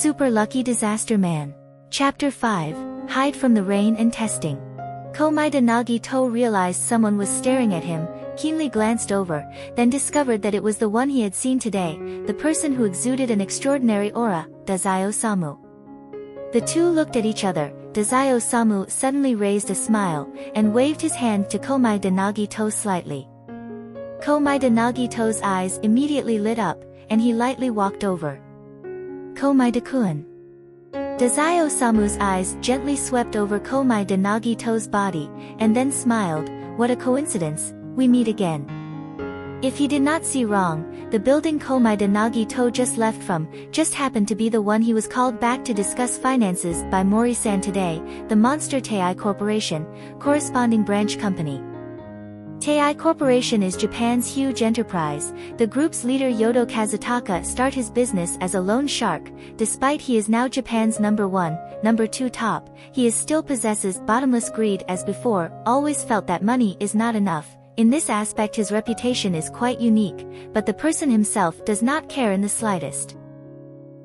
Super Lucky Disaster Man. Chapter 5, Hide from the Rain and Testing. Komaeda Naruto realized someone was staring at him, keenly glanced over, then discovered that it was the one he had seen today, the person who exuded an extraordinary aura, Dazai Osamu. The two looked at each other. Dazai Osamu suddenly raised a smile, and waved his hand to Komaeda Naruto slightly. Komaeda Naruto's eyes immediately lit up, and he lightly walked over. Komaeda-kun. Dazai Osamu's eyes gently swept over Komaeda Naruto's body, and then smiled. What a coincidence, we meet again. If he did not see wrong, the building Komaeda Naruto just left from, just happened to be the one he was called back to discuss finances by Mori-san today, the monster Tei Corporation, corresponding branch company. Tei Corporation is Japan's huge enterprise. The group's leader Yodo Kazutaka started his business as a loan shark. Despite he is now Japan's number 1, number 2 top, he still possesses bottomless greed as before, always felt that money is not enough. In this aspect his reputation is quite unique, but the person himself does not care in the slightest.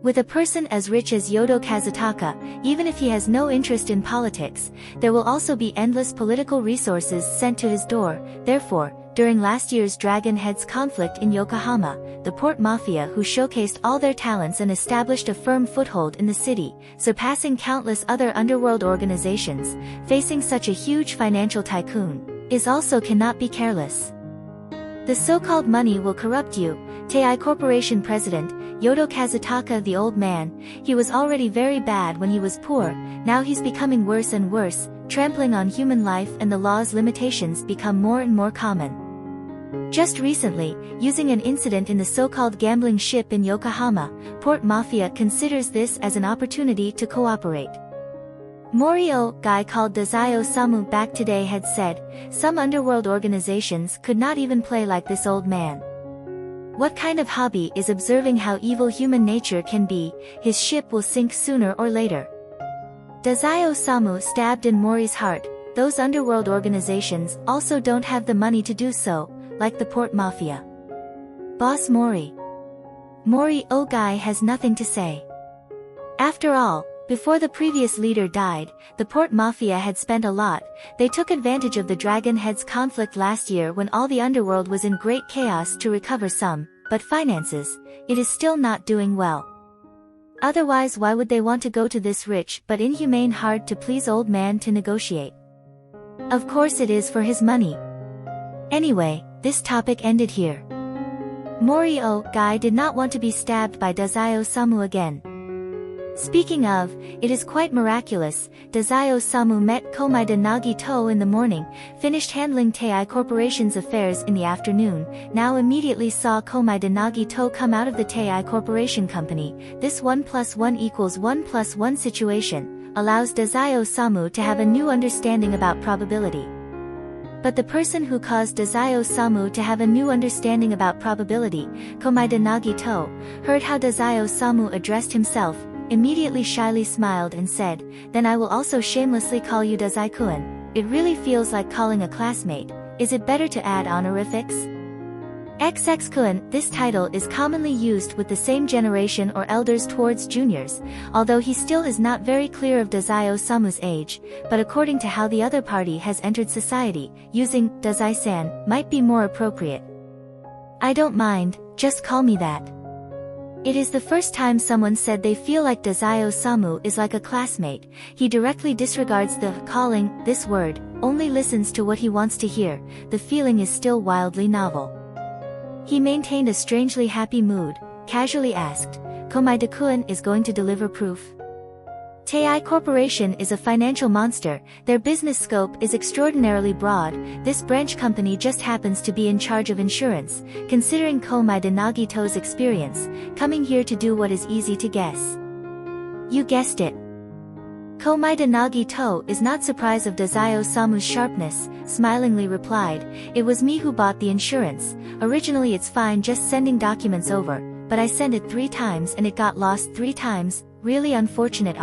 With a person as rich as Yodo Kazutaka, even if he has no interest in politics, there will also be endless political resources sent to his door. Therefore, during last year's Dragon Heads conflict in Yokohama, the port mafia who showcased all their talents and established a firm foothold in the city, surpassing countless other underworld organizations, facing such a huge financial tycoon, is also cannot be careless. The so-called money will corrupt you. Tei Corporation President, Yodo Kazutaka, the old man, he was already very bad when he was poor, now he's becoming worse and worse, trampling on human life, and the law's limitations become more and more common. Just recently, using an incident in the so-called gambling ship in Yokohama, Port Mafia considers this as an opportunity to cooperate. Morio, guy called Dazai Osamu back today, had said, some underworld organizations could not even play like this old man. What kind of hobby is observing how evil human nature can be? His ship will sink sooner or later. Dazai Osamu stabbed in Mori's heart. Those underworld organizations also don't have the money to do so, like the Port Mafia. Boss Mori. Mori Guy has nothing to say. After all, before the previous leader died, the Port Mafia had spent a lot. They took advantage of the Dragon Heads conflict last year when all the underworld was in great chaos to recover some, but finances, it is still not doing well. Otherwise why would they want to go to this rich but inhumane hard to please old man to negotiate? Of course it is for his money. Anyway, this topic ended here. Mori Guy did not want to be stabbed by Dazai Osamu again. Speaking of, it is quite miraculous, Dazai Osamu met Komaeda Naruto in the morning, finished handling Tei Corporation's affairs in the afternoon, now immediately saw Komaeda Naruto come out of the Tei Corporation company. This 1 + 1 = 1 + 1 situation, allows Dazai Osamu to have a new understanding about probability. But the person who caused Dazai Osamu to have a new understanding about probability, Komaeda Naruto, heard how Dazai Osamu addressed himself, immediately shyly smiled and said, then I will also shamelessly call you Dazai-kun. It really feels like calling a classmate. Is it better to add honorifics? XX-kun, this title is commonly used with the same generation or elders towards juniors, although he still is not very clear of Dazai Osamu's age, but according to how the other party has entered society, using Dazai-san might be more appropriate. I don't mind, just call me that. It is the first time someone said they feel like Dazai Osamu is like a classmate. He directly disregards the calling, this word, only listens to what he wants to hear. The feeling is still wildly novel. He maintained a strangely happy mood, casually asked, Komaeda-kun is going to deliver proof? Tei Corporation is a financial monster. Their business scope is extraordinarily broad. This branch company just happens to be in charge of insurance, considering Komaeda Naruto's experience, coming here to do what is easy to guess. You guessed it. Komaeda Naruto is not surprised of Dazai Osamu's sharpness, smilingly replied, it was me who bought the insurance. Originally it's fine just sending documents over, but I sent it 3 times and it got lost 3 times. Really unfortunate.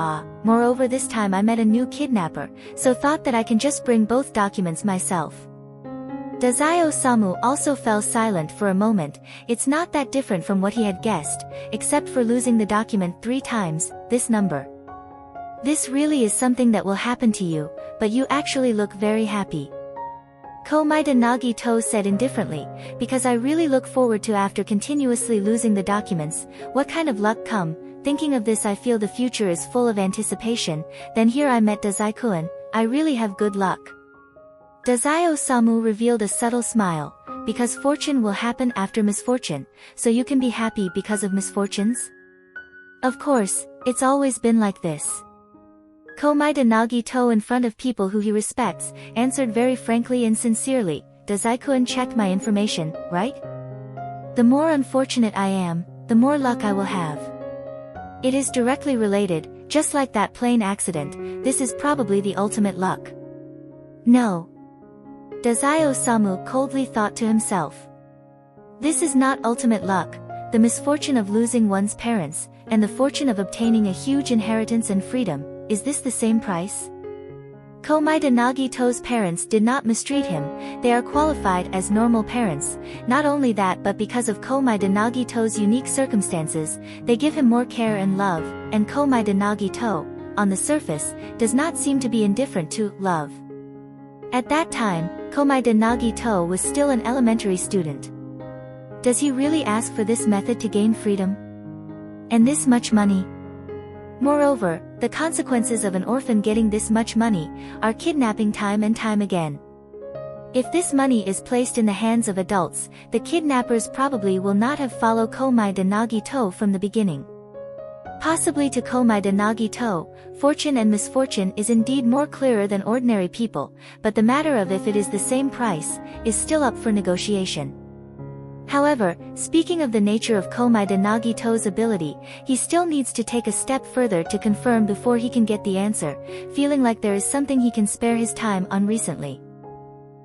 Moreover this time I met a new kidnapper, so thought that I can just bring both documents myself. Dazai Osamu also fell silent for a moment. It's not that different from what he had guessed, except for losing the document 3 times, this number. This really is something that will happen to you, but you actually look very happy. Komaeda Naruto said indifferently, because I really look forward to after continuously losing the documents, what kind of luck come, thinking of this I feel the future is full of anticipation, then here I met Dazai-kun, I really have good luck. Dazai Osamu revealed a subtle smile, because fortune will happen after misfortune, so you can be happy because of misfortunes? Of course, it's always been like this. Komaeda Naruto in front of people who he respects, answered very frankly and sincerely, Dazai-kun checked my information, right? The more unfortunate I am, the more luck I will have. It is directly related, just like that plane accident, this is probably the ultimate luck. No. Dazai Osamu coldly thought to himself. This is not ultimate luck, the misfortune of losing one's parents, and the fortune of obtaining a huge inheritance and freedom, is this the same price? Komaeda Naruto's parents did not mistreat him, they are qualified as normal parents, not only that but because of Komaeda Naruto's unique circumstances, they give him more care and love, and Komaeda Naruto, on the surface, does not seem to be indifferent to love. At that time, Komaeda Naruto was still an elementary student. Does he really ask for this method to gain freedom? And this much money? Moreover, the consequences of an orphan getting this much money are kidnapping time and time again. If this money is placed in the hands of adults, the kidnappers probably will not have followed Komaeda Naruto from the beginning. Possibly to Komaeda Naruto, fortune and misfortune is indeed more clearer than ordinary people, but the matter of if it is the same price, is still up for negotiation. However, speaking of the nature of Komaeda Naruto's ability, he still needs to take a step further to confirm before he can get the answer, feeling like there is something he can spare his time on recently.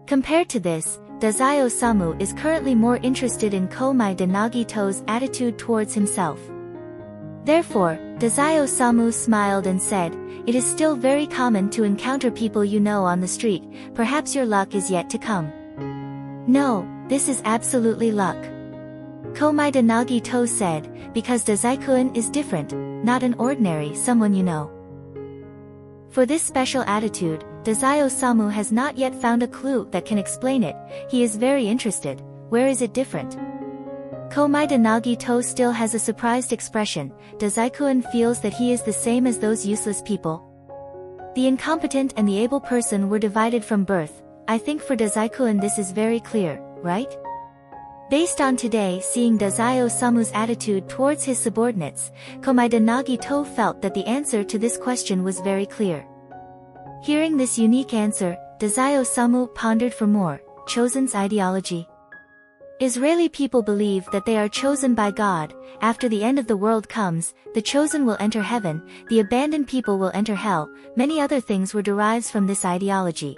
Compared to this, Dazai Osamu is currently more interested in Komaeda Naruto's attitude towards himself. Therefore, Dazai Osamu smiled and said, "It is still very common to encounter people you know on the street, perhaps your luck is yet to come." No, this is absolutely luck. Komaeda Naruto said, because Dazai-kun is different, not an ordinary someone you know. For this special attitude, Dazai Osamu has not yet found a clue that can explain it, he is very interested, where is it different? Komaeda Naruto still has a surprised expression, Dazai-kun feels that he is the same as those useless people. The incompetent and the able person were divided from birth, I think for Dazai-kun this is very clear, right? Based on today seeing Dazai Osamu's attitude towards his subordinates, Komaeda Naruto felt that the answer to this question was very clear. Hearing this unique answer, Dazai Osamu pondered for more, chosen's ideology. Israeli people believe that they are chosen by God, after the end of the world comes, the chosen will enter heaven, the abandoned people will enter hell, many other things were derived from this ideology.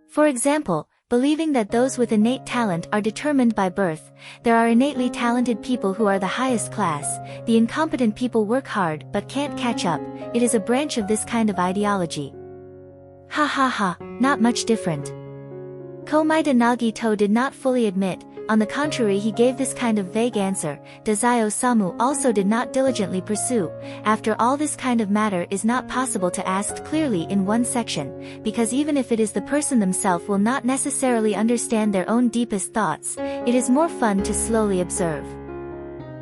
For example, believing that those with innate talent are determined by birth, there are innately talented people who are the highest class, the incompetent people work hard but can't catch up, it is a branch of this kind of ideology. Ha ha ha, not much different. Komaeda Naruto did not fully admit, on the contrary he gave this kind of vague answer, Dazai Osamu also did not diligently pursue, after all this kind of matter is not possible to ask clearly in one section, because even if it is the person themselves will not necessarily understand their own deepest thoughts, it is more fun to slowly observe.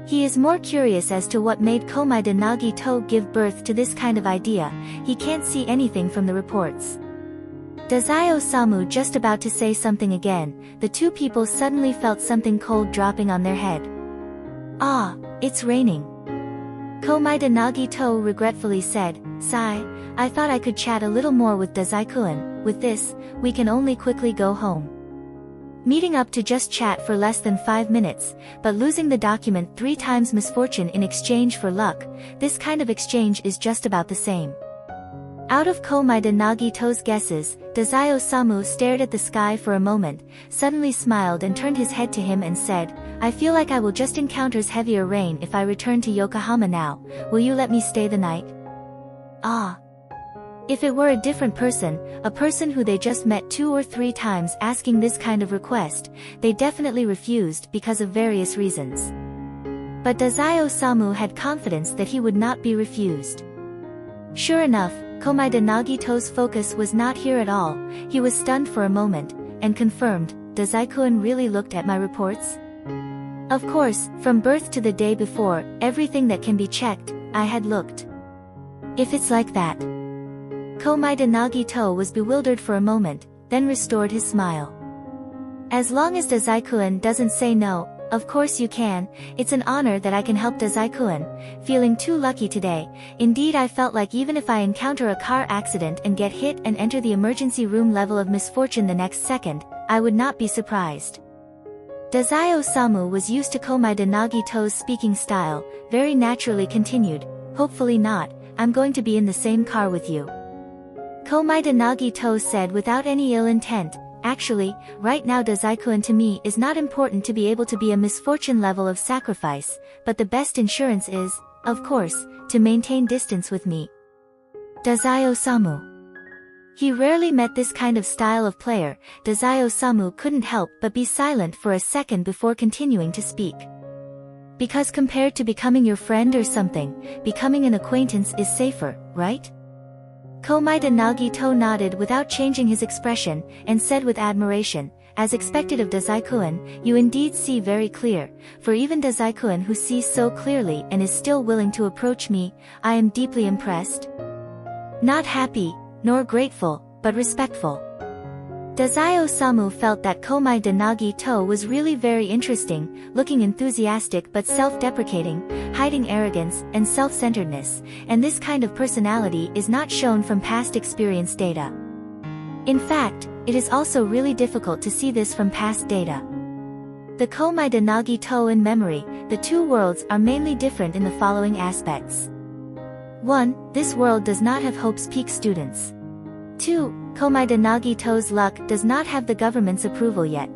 He is more curious as to what made Komaeda Naruto give birth to this kind of idea, he can't see anything from the reports. Dazai Osamu just about to say something again, the two people suddenly felt something cold dropping on their head. Ah, it's raining. Komaeda Naruto regretfully said, "Sigh, I thought I could chat a little more with Dazai-kun, with this, we can only quickly go home." Meeting up to just chat for less than 5 minutes, but losing the document 3 times misfortune in exchange for luck, this kind of exchange is just about the same. Out of Komaeda Naruto's guesses, Dazai Osamu stared at the sky for a moment, suddenly smiled and turned his head to him and said, "I feel like I will just encounter heavier rain if I return to Yokohama now, will you let me stay the night?" Ah. If it were a different person, a person who they just met 2 or 3 times asking this kind of request, they definitely refused because of various reasons. But Dazai Osamu had confidence that he would not be refused. Sure enough, Komaeda Nagito's focus was not here at all. He was stunned for a moment, and confirmed, Dazai-kun really looked at my reports? Of course, from birth to the day before, everything that can be checked, I had looked. If it's like that. Komaeda Nagito was bewildered for a moment, then restored his smile. As long as Dazai-kun doesn't say no, of course you can. It's an honor that I can help Dazai-kun. Feeling too lucky today. Indeed, I felt like even if I encounter a car accident and get hit and enter the emergency room level of misfortune the next second, I would not be surprised. Dazai Osamu was used to Komaeda Nagito's speaking style, very naturally continued, hopefully not, I'm going to be in the same car with you. Komaeda Nagito said without any ill intent, actually, right now Dazai-kun to me is not important to be able to be a misfortune level of sacrifice, but the best insurance is, of course, to maintain distance with me. Dazai Osamu. He rarely met this kind of style of player. Dazai Osamu couldn't help but be silent for a second before continuing to speak. Because compared to becoming your friend or something, becoming an acquaintance is safer, right? Komaeda Nagito nodded without changing his expression, and said with admiration, as expected of Dazai-kun, you indeed see very clear, for even Dazai-kun who sees so clearly and is still willing to approach me, I am deeply impressed. Not happy, nor grateful, but respectful. Dazai Osamu felt that Komaeda Nagito was really very interesting, looking enthusiastic but self-deprecating, hiding arrogance and self-centeredness, and this kind of personality is not shown from past experience data. In fact, it is also really difficult to see this from past data. The Komaeda Nagito in memory, the two worlds are mainly different in the following aspects. 1. This world does not have Hope's Peak students. 2. Komaeda Nagito's luck does not have the government's approval yet.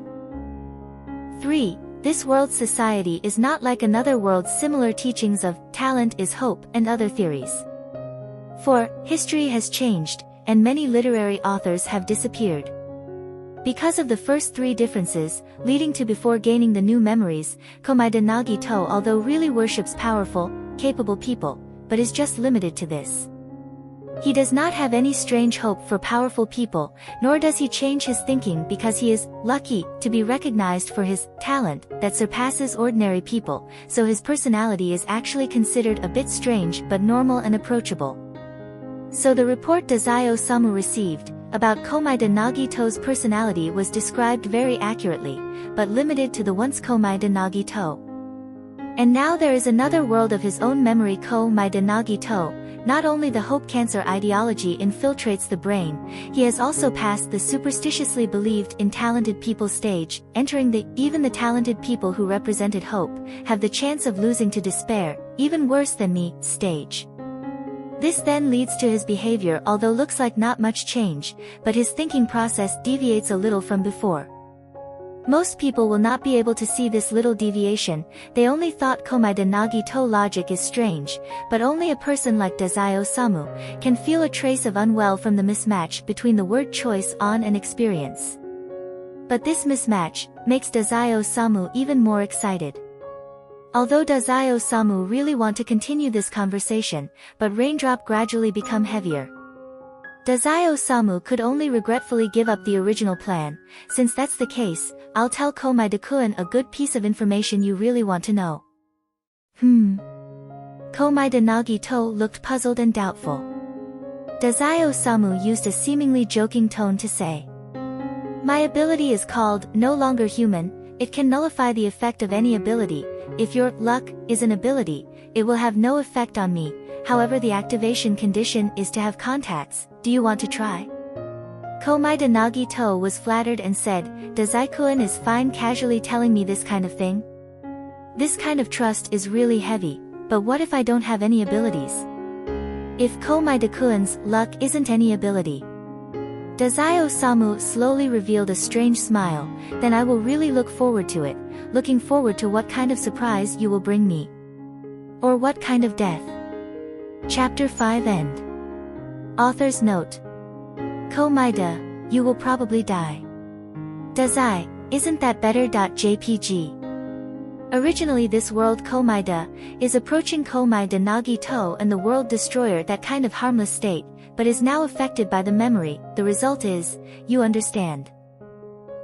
3. This world's society is not like another world's similar teachings of talent is hope and other theories. 4. History has changed, and many literary authors have disappeared. Because of the first 3 differences, leading to before gaining the new memories, Komaeda Nagito although really worships powerful, capable people, but is just limited to this. He does not have any strange hope for powerful people, nor does he change his thinking because he is lucky to be recognized for his talent that surpasses ordinary people, so his personality is actually considered a bit strange but normal and approachable. So the report Dazai Osamu received about Komaeda Nagito's personality was described very accurately, but limited to the once Komaeda Nagito. And now there is another world of his own memory, Komaeda Nagito. Not only the hope cancer ideology infiltrates the brain, he has also passed the superstitiously believed in talented people stage, entering the even the talented people who represented hope have the chance of losing to despair, even worse than me, stage. This then leads to his behavior, although looks like not much change, but his thinking process deviates a little from before. Most people will not be able to see this little deviation. They only thought Komaeda Nagito logic is strange, but only a person like Dazai Osamu can feel a trace of unwell from the mismatch between the word choice on and experience. But this mismatch makes Dazai Osamu even more excited. Although Dazai Osamu really want to continue this conversation, but raindrop gradually become heavier. Dazai Osamu could only regretfully give up the original plan. Since that's the case, I'll tell Komaeda-kun a good piece of information you really want to know. Komaeda Nagito looked puzzled and doubtful. Dazai Osamu used a seemingly joking tone to say, my ability is called no longer human. It can nullify the effect of any ability. If your luck is an ability, it will have no effect on me. However, the activation condition is to have contacts. Do you want to try? Komaeda Nagito was flattered and said, Dazai-kun is fine casually telling me this kind of thing. This kind of trust is really heavy, but what if I don't have any abilities? If Komaeda-kun's luck isn't any ability? Dazai Osamu slowly revealed a strange smile. Then I will really look forward to it, looking forward to what kind of surprise you will bring me. Or what kind of death. Chapter 5 End. Author's note. Komaeda, you will probably die. Dazai, isn't that better? JPG. Originally this world Komaeda is approaching Komaeda Naruto and the world destroyer, that kind of harmless state, but is now affected by the memory. The result is, you understand.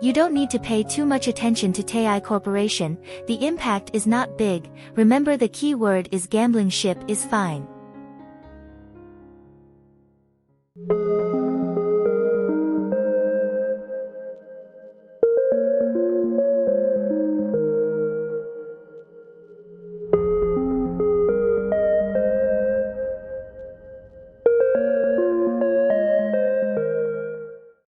You don't need to pay too much attention to Tei Corporation, the impact is not big, remember the key word is gambling ship is fine.